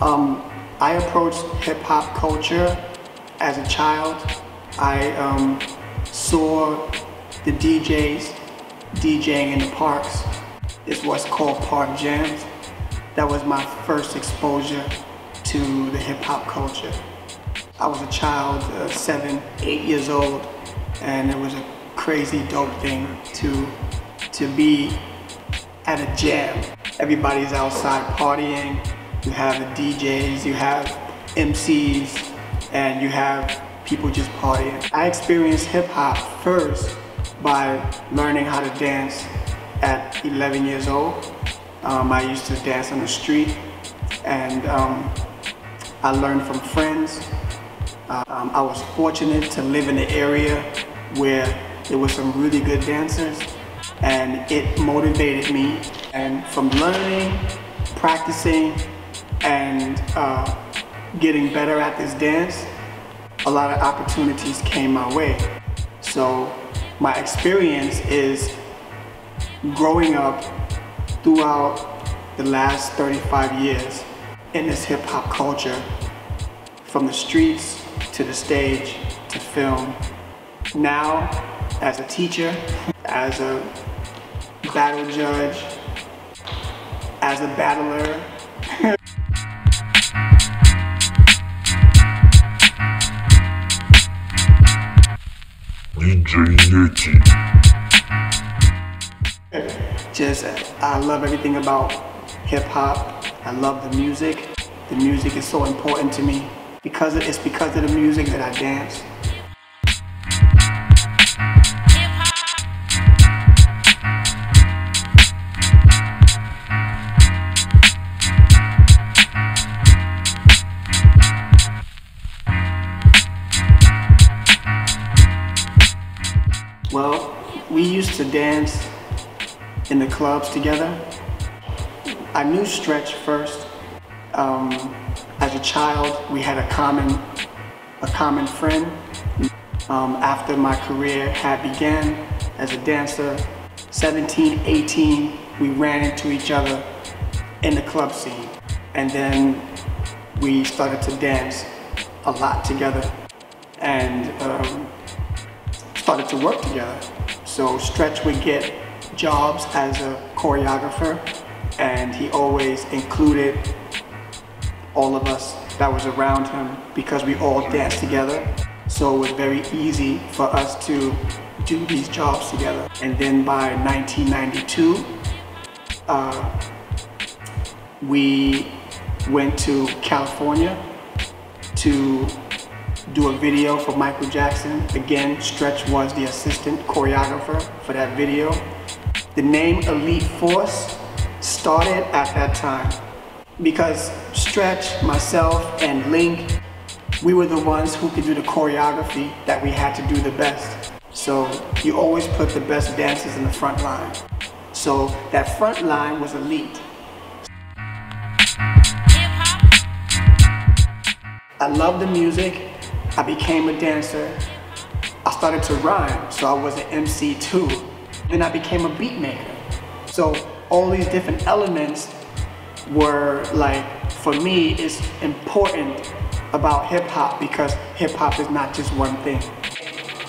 I approached hip-hop culture as a child. I saw the DJs DJing in the parks. It's what's called park jams. That was my first exposure to the hip-hop culture. I was a child, 7, 8 years old, and it was a crazy dope thing to be at a jam. Everybody's outside partying. You have the DJs, you have MCs, and you have people just partying. I experienced hip-hop first by learning how to dance at 11 years old. I used to dance on the street, and I learned from friends. I was fortunate to live in an area where there were some really good dancers, and it motivated me. And from learning, practicing, and getting better at this dance, a lot of opportunities came my way. So my experience is growing up throughout the last 35 years in this hip-hop culture, from the streets to the stage to film. Now, as a teacher, as a battle judge, as a battler. Just, I love everything about hip-hop. I love the music. The music is so important to me. It's because of the music that I dance. Well, we used to dance in the clubs together. I knew Stretch first. As a child, we had a common friend. After my career had began as a dancer, 17, 18, we ran into each other in the club scene. And then we started to dance a lot together and started to work together. So Stretch would get jobs as a choreographer, and he always included all of us that was around him because we all danced together. So it was very easy for us to do these jobs together. And then by 1992, we went to California to do a video for Michael Jackson. Again, Stretch was the assistant choreographer for that video. The name Elite Force started at that time because Stretch, myself, and Link, we were the ones who could do the choreography that we had to do the best. So you always put the best dancers in the front line. So that front line was elite. I love the music. I became a dancer. I started to rhyme, so I was an MC too. Then I became a beat maker. So all these different elements were like, for me, it's important about hip hop because hip hop is not just one thing.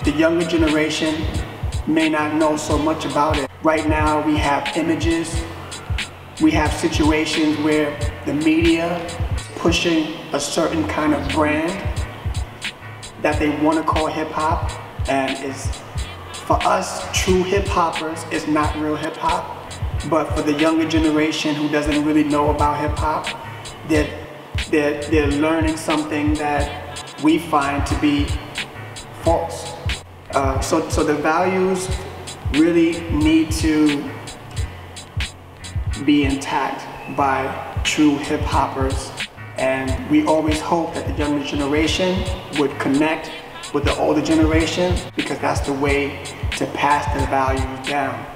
The younger generation may not know so much about it. Right now we have images, we have situations where the media is pushing a certain kind of brand that they want to call hip hop, and is for us true hip hoppers, it's not real hip hop. But for the younger generation who doesn't really know about hip hop, they're learning something that we find to be false. So the values really need to be intact by true hip hoppers. And we always hope that the younger generation would connect with the older generation because that's the way to pass the values down.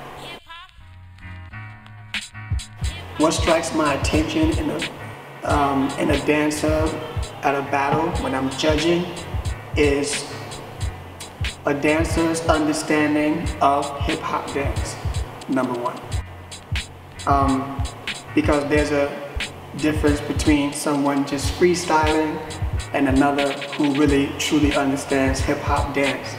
What strikes my attention in a dancer at a battle when I'm judging is a dancer's understanding of hip-hop dance, number one. Because difference between someone just freestyling and another who really truly understands hip-hop dance.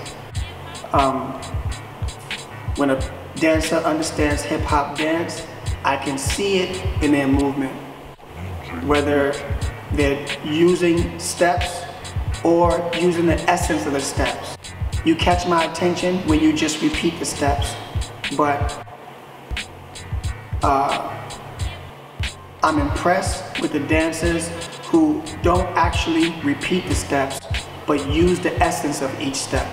When a dancer understands hip-hop dance, I can see it in their movement. Whether they're using steps or using the essence of the steps. You catch my attention when you just repeat the steps, but I'm impressed with the dancers who don't actually repeat the steps, but use the essence of each step,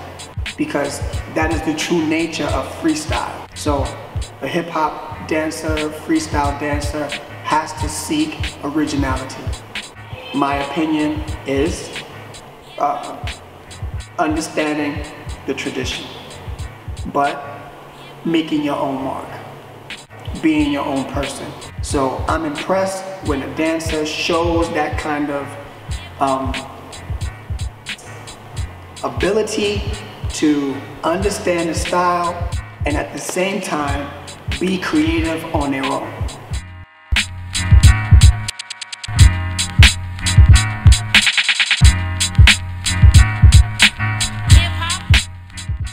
because that is the true nature of freestyle. So a hip-hop dancer, freestyle dancer has to seek originality. My opinion is understanding the tradition, but making your own mark, being your own person. So I'm impressed when a dancer shows that kind of ability to understand the style and at the same time be creative on their own.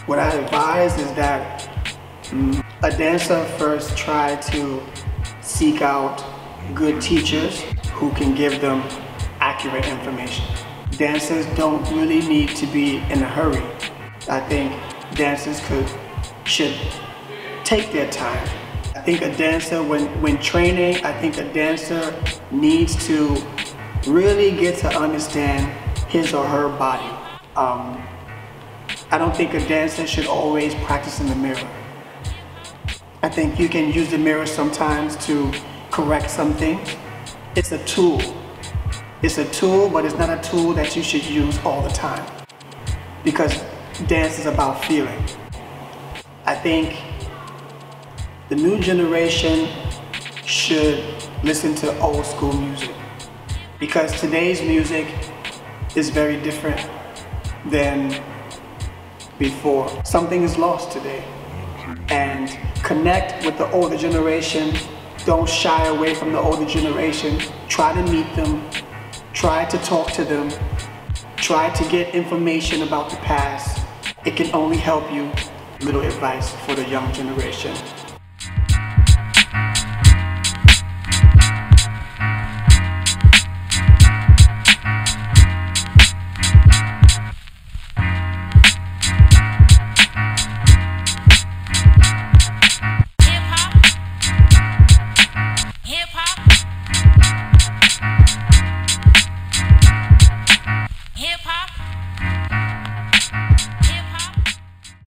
What I advise is that a dancer first try to seek out good teachers who can give them accurate information. Dancers don't really need to be in a hurry. I think dancers should take their time. I think a dancer, when training, I think a dancer needs to really get to understand his or her body. I don't think a dancer should always practice in the mirror. I think you can use the mirror sometimes to correct something. It's a tool. It's a tool, but it's not a tool that you should use all the time, because dance is about feeling. I think the new generation should listen to old school music, because today's music is very different than before. Something is lost today. And connect with the older generation. Don't shy away from the older generation. Try to meet them. Try to talk to them. Try to get information about the past. It can only help you. Little advice for the young generation.